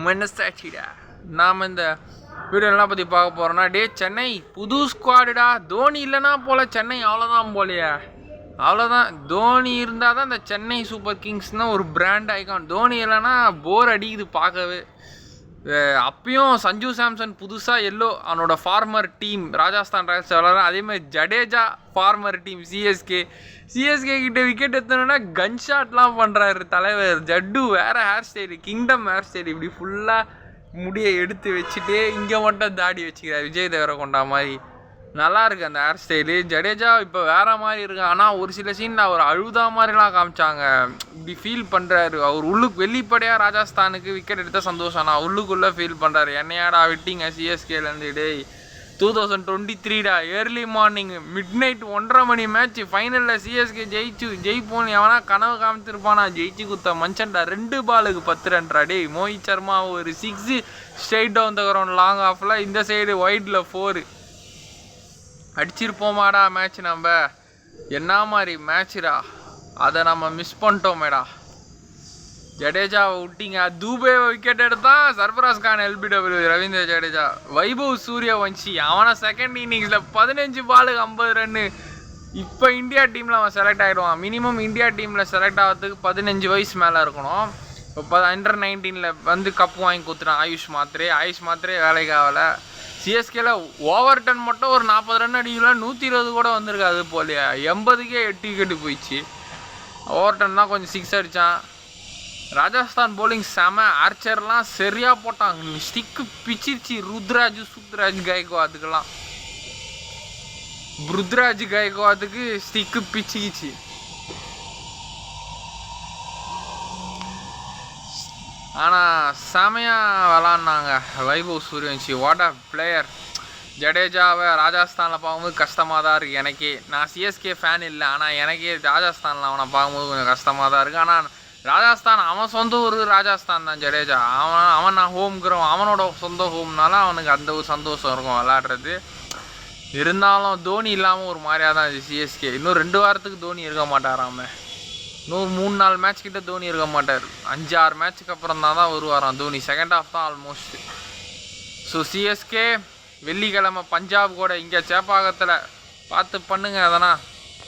மனசாட்சிடா. நாம் இந்த வீடியோலாம் பற்றி பார்க்க போகிறோன்னா, டே சென்னை புது ஸ்குவாடுடா, தோனி இல்லைனா போல் சென்னை அவ்வளோதான் போலையா. அவ்வளோதான், தோனி இருந்தால் தான் இந்த சென்னை சூப்பர் கிங்ஸ்னால் ஒரு பிராண்ட் ஐகான். தோனி இல்லைன்னா போர் அடிக்குது பார்க்கவே. அப்பயும் சஞ்சு சாம்சன் புதுசாக அவனோட ஃபார்மர் டீம் ராஜஸ்தான் ராயல்ஸ் விளாட்றான். அதேமாதிரி ஜடேஜா ஃபார்மர் டீம் சிஎஸ்கே கிட்ட விக்கெட் எடுத்தோன்னா கன் ஷாட்லாம் பண்ணுறாரு தலைவர் ஜட்டு. வேறு hair style, kingdom hair style, இப்படி ஃபுல்லாக முடியை எடுத்து வச்சுட்டு இங்கே மட்டும் தாடி வச்சுக்கிறார் விஜய் தேவரகொண்டா மாதிரி. நல்லா இருக்குது அந்த ஹேர் ஸ்டைலு. ஜடேஜா இப்போ வேறு மாதிரி இருக்கு. ஆனால் ஒரு சில சீனில் அவர் அழுதா மாதிரிலாம் காமிச்சாங்க. இப்படி ஃபீல் பண்ணுறாரு அவர். வெளிப்படையாக ராஜஸ்தானுக்கு விக்கெட் எடுத்த சந்தோஷம், நான் உள்ளுக்குள்ளே ஃபீல் பண்ணுறாரு. என்னையாடா விட்டிங்க சிஎஸ்கேலேருந்து, டே 2023டா, ஏர்லி மார்னிங் மிட்-நைட் 1:30 மணி மேட்ச் ஃபைனலில் சிஎஸ்கே ஜெயிப்போன்னு எவனா கனவு காமிச்சிருப்பானா. ஜெயிச்சு குத்த மனுஷன்டா. 2 பாலுக்கு 10 ரன்ரா. டே மோஹித் சர்மா ஒரு 6 straight down the ground long ஆஃபில், இந்த சைடு ஒயிட்டில் 4 அடிச்சிருப்போமாடா மேட்ச். நம்ம என்ன மாதிரி மேட்சுடா, அதை நம்ம மிஸ் பண்ணிட்டோமேடா. ஜடேஜாவை விட்டிங்க, தூபே விக்கெட் எடுத்தான். சர்ஃபராஸ் கான் எல்பிடபிள்யூ, ரவீந்திர ஜடேஜா, வைபவ் சூரியவன்ஷி அவனை செகண்ட் இன்னிங்ஸில் 15 பாலுக்கு 50 ரன்னு. இப்போ இந்தியா டீமில் அவன் செலக்ட் ஆகிடுவான். மினிமம் இந்தியா டீமில் செலக்ட் ஆகிறதுக்கு 15 வயசு மேலே இருக்கணும். இப்போ Under-19 கப்பு வாங்கி கொடுத்துட்டான் ஆயுஷ் மாத்திரே வேலைக்கு ஆகலை. சிஎஸ்கேல ஓவர்டன் மட்டும் ஒரு 40 ரன் அடிக்கலாம், 120 கூட வந்திருக்காது போலையா. 80க்கே 8 விக்கெட்டு போயிடுச்சு. ஓவர்டன் தான் கொஞ்சம் 6 அடித்தான். ராஜஸ்தான் போலிங் செம. ஆர்ச்சர்லாம் சரியாக போட்டாங்க. ஸ்டிக்கு பிச்சிருச்சு. ருத்ராஜ் கைக்வாதுக்கெல்லாம், ருத்ராஜ் கைக்வாதுக்கு ஸ்டிக்கு பிச்சிக்கிச்சு. ஆனால் செமையாக விளாட்னாங்க Vaibhav Suryavanshi. What a player. ஜடேஜாவை ராஜஸ்தானில் பார்க்கும்போது கஷ்டமாக தான் இருக்குது எனக்கே. நான் சிஎஸ்கே ஃபேன் இல்லை, ஆனால் எனக்கே ராஜஸ்தானில் அவனை பார்க்கும்போது கொஞ்சம் கஷ்டமாக தான் இருக்குது. ஆனால் ராஜஸ்தான் அவன் சொந்த ஊர் ராஜஸ்தான் தான். ஜடேஜா அவன் நான் ஹோம் கிரவுண்ட், அவனோட சொந்த ஹோம்னால அவனுக்கு அந்த ஒரு சந்தோஷம் இருக்கும் விளாட்றது. இருந்தாலும் தோனி இல்லாமல் ஒரு மாதிரியாக தான் இது சிஎஸ்கே. இன்னும் 2 வாரத்துக்கு தோனி இருக்க மாட்டாராம. இன்னும் 3-4 மேட்ச் கிட்ட தோனி இருக்க மாட்டார். 5-6 மேட்ச்சுக்கு அப்புறம் தான் வருவாராம் தோனி. செகண்ட் ஹாஃப் தான் ஆல்மோஸ்ட். ஸோ சிஎஸ்கே வெள்ளிக்கிழமை பஞ்சாப் கூட இங்கே சேப்பாக்கத்தில் பார்த்து பண்ணுங்க அதனால்.